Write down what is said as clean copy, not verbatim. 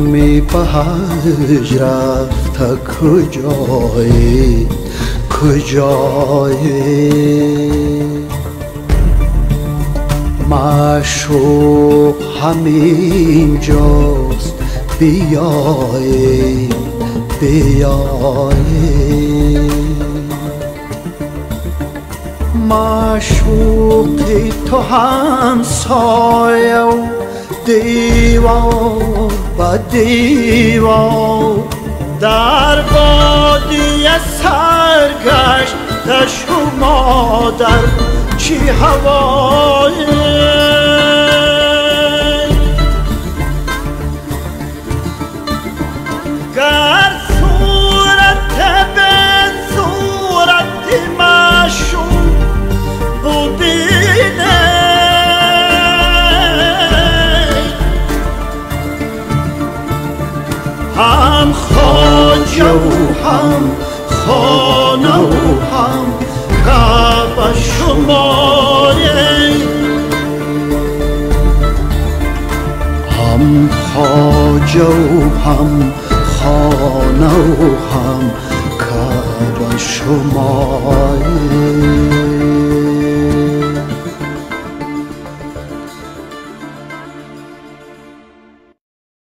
می به حج رفته کجایی معشوق همین جاست بیایی معشوقی تو هم سایه و دیوار و دیوار در وادی سرگشت شما در چی هوایی گر صورت به صورت معشوق بودینه هم خواجه و هم خانه و هم کعبه شمایه هم خواجه و هم خانه و هم کعبه شمایه